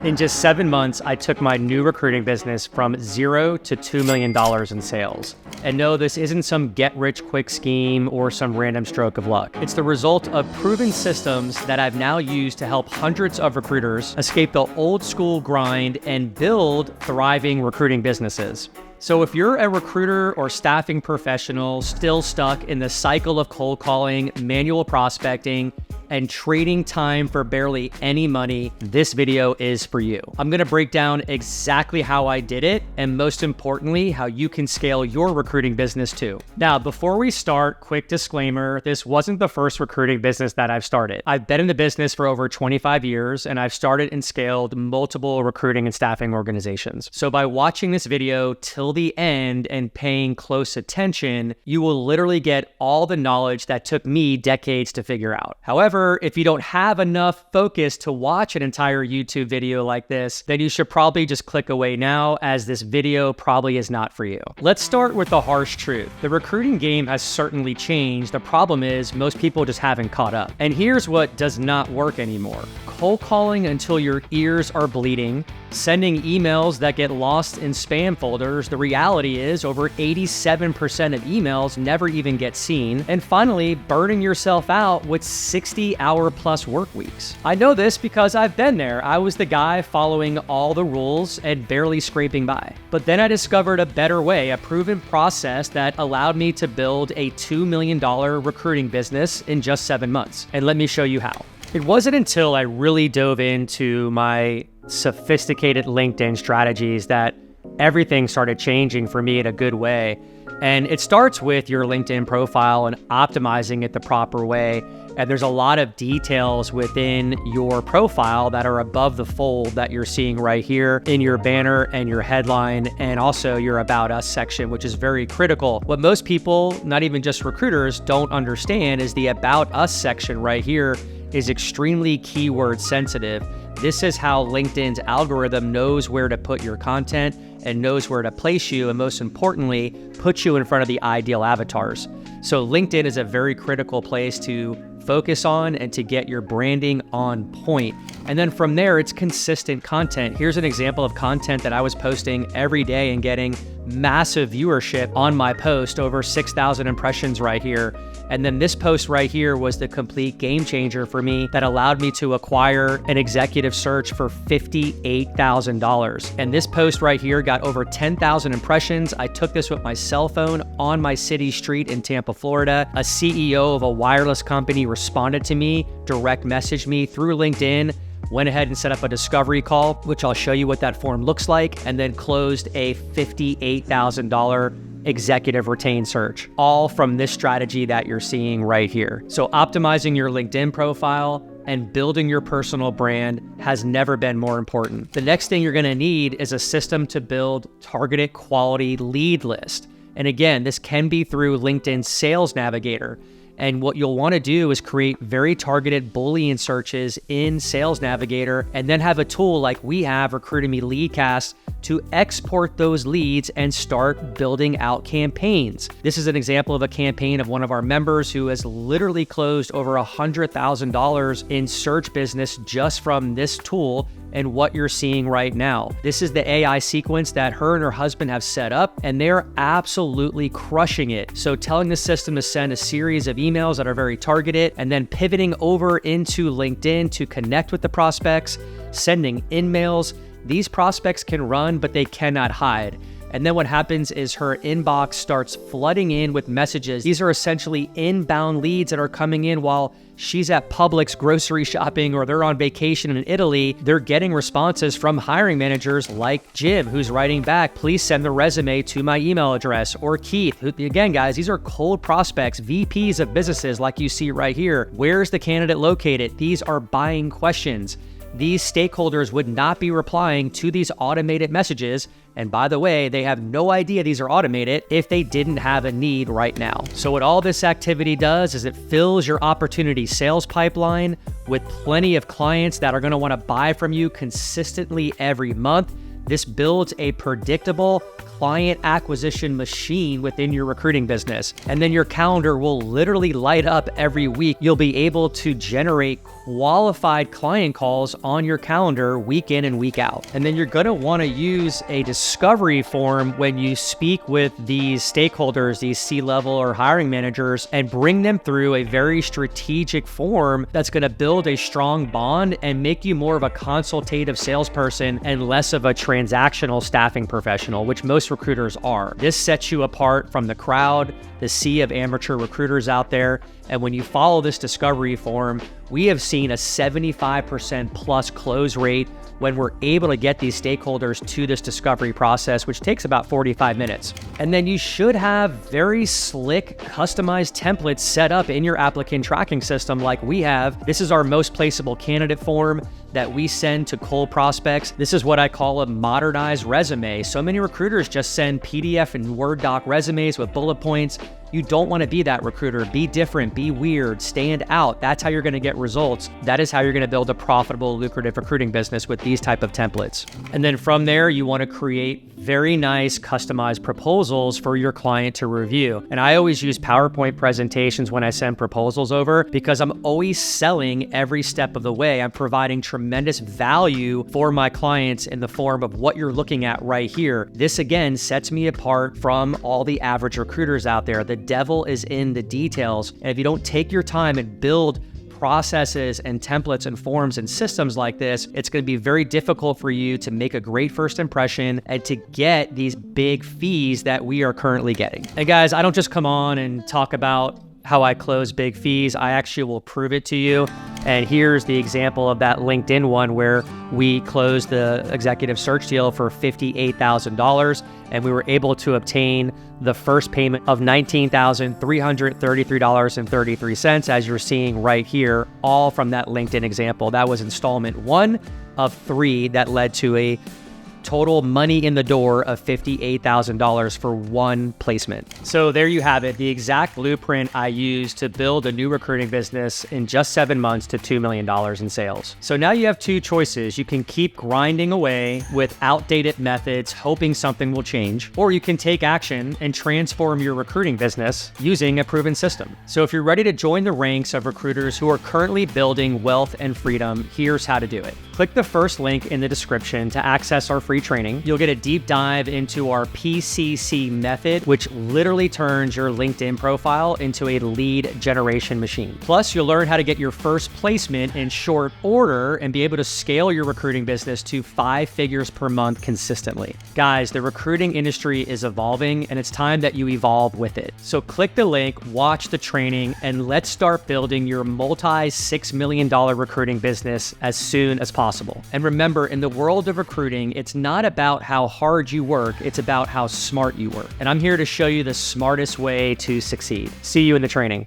In just 7 months, I took my new recruiting business from $0 to $2 million in sales. And no, this isn't some get-rich-quick scheme or some random stroke of luck. It's the result of proven systems that I've now used to help hundreds of recruiters escape the old-school grind and build thriving recruiting businesses. So if you're a recruiter or staffing professional still stuck in the cycle of cold calling, manual prospecting, and trading time for barely any money, this video is for you. I'm gonna break down exactly how I did it, and most importantly, how you can scale your recruiting business too. Now, before we start, quick disclaimer, this wasn't the first recruiting business that I've started. I've been in the business for over 25 years, and I've started and scaled multiple recruiting and staffing organizations. So by watching this video till the end and paying close attention, you will literally get all the knowledge that took me decades to figure out. However, if you don't have enough focus to watch an entire YouTube video like this, then you should probably just click away now, as this video probably is not for you. Let's start with the harsh truth. The recruiting game has certainly changed. The problem is most people just haven't caught up. And here's what does not work anymore. Cold calling until your ears are bleeding, sending emails that get lost in spam folders. The reality is over 87% of emails never even get seen. And finally, burning yourself out with 60-hour-plus work weeks. I know this because I've been there. I was the guy following all the rules and barely scraping by. But then I discovered a better way, a proven process that allowed me to build a $2 million recruiting business in just 7 months. And let me show you how. It wasn't until I really dove into my sophisticated LinkedIn strategies that everything started changing for me in a good way. And it starts with your LinkedIn profile and optimizing it the proper way. And there's a lot of details within your profile that are above the fold that you're seeing right here in your banner and your headline, and also your About Us section, which is very critical. What most people, not even just recruiters, don't understand is the About Us section right here is extremely keyword sensitive. This is how LinkedIn's algorithm knows where to put your content and knows where to place you, and most importantly, put you in front of the ideal avatars. So LinkedIn is a very critical place to focus on and to get your branding on point. And then from there, it's consistent content. Here's an example of content that I was posting every day and getting massive viewership on my post, over 6,000 impressions right here. And then this post right here was the complete game changer for me that allowed me to acquire an executive search for $58,000. And this post right here got over 10,000 impressions. I took this with my cell phone on my city street in Tampa, Florida. A CEO of a wireless company responded to me, direct messaged me through LinkedIn, went ahead and set up a discovery call, which I'll show you what that form looks like, and then closed a $58,000 executive retained search, all from this strategy that you're seeing right here. So optimizing your LinkedIn profile and building your personal brand has never been more important. The next thing you're gonna need is a system to build targeted quality lead list. And again, this can be through LinkedIn Sales Navigator. And what you'll want to do is create very targeted Boolean searches in Sales Navigator, and then have a tool like we have, Recruitemy Leadcast, to export those leads and start building out campaigns. This is an example of a campaign of one of our members who has literally closed over $100,000 in search business just from this tool and what you're seeing right now. This is the AI sequence that her and her husband have set up, and they're absolutely crushing it. So telling the system to send a series of emails that are very targeted, and then pivoting over into LinkedIn to connect with the prospects, sending in-mails. These prospects can run, but they cannot hide. And then what happens is her inbox starts flooding in with messages. These are essentially inbound leads that are coming in while she's at Publix grocery shopping, or they're on vacation in Italy. They're getting responses from hiring managers like Jim, who's writing back, please send the resume to my email address, or Keith, who, again, guys, these are cold prospects, VPs of businesses like you see right here. Where's the candidate located? These are buying questions. These stakeholders would not be replying to these automated messages. And by the way, they have no idea these are automated if they didn't have a need right now. So what all this activity does is it fills your opportunity sales pipeline with plenty of clients that are going to want to buy from you consistently every month. This builds a predictable client acquisition machine within your recruiting business. And then your calendar will literally light up every week. You'll be able to generate qualified client calls on your calendar week in and week out. And then you're going to want to use a discovery form when you speak with these stakeholders, these C-level or hiring managers, and bring them through a very strategic form that's going to build a strong bond and make you more of a consultative salesperson and less of a transactional staffing professional, which most recruiters are. This sets you apart from the crowd, the sea of amateur recruiters out there. And when you follow this discovery form, we have seen a 75% plus close rate when we're able to get these stakeholders to this discovery process, which takes about 45 minutes. And then you should have very slick, customized templates set up in your applicant tracking system like we have. This is our most placeable candidate form that we send to cold prospects. This is what I call a modernized resume. So many recruiters just send PDF and Word doc resumes with bullet points. You don't want to be that recruiter. Be different, be weird, stand out. That's how you're going to get results. That is how you're going to build a profitable, lucrative recruiting business with these type of templates. And then from there, you want to create very nice customized proposals for your client to review. And I always use PowerPoint presentations when I send proposals over because I'm always selling every step of the way. I'm providing tremendous value for my clients in the form of what you're looking at right here. This again sets me apart from all the average recruiters out there. The devil is in the details. And if you don't take your time and build processes and templates and forms and systems like this, it's going to be very difficult for you to make a great first impression and to get these big fees that we are currently getting. And guys, I don't just come on and talk about how I close big fees. I actually will prove it to you. And here's the example of that LinkedIn one where we closed the executive search deal for $58,000, and we were able to obtain the first payment of $19,333.33, as you're seeing right here, all from that LinkedIn example. That was installment 1 of 3 that led to a total money in the door of $58,000 for one placement. So there you have it, the exact blueprint I used to build a new recruiting business in just 7 months to $2 million in sales. So now you have two choices. You can keep grinding away with outdated methods, hoping something will change, or you can take action and transform your recruiting business using a proven system. So if you're ready to join the ranks of recruiters who are currently building wealth and freedom, here's how to do it. Click the first link in the description to access our free training. You'll get a deep dive into our PCC method, which literally turns your LinkedIn profile into a lead generation machine. Plus, you'll learn how to get your first placement in short order and be able to scale your recruiting business to 5 figures per month consistently. Guys, the recruiting industry is evolving and it's time that you evolve with it. So click the link, watch the training, and let's start building your multi-$6 million recruiting business as soon as possible. And remember, in the world of recruiting, it's not about how hard you work, it's about how smart you work. And I'm here to show you the smartest way to succeed. See you in the training.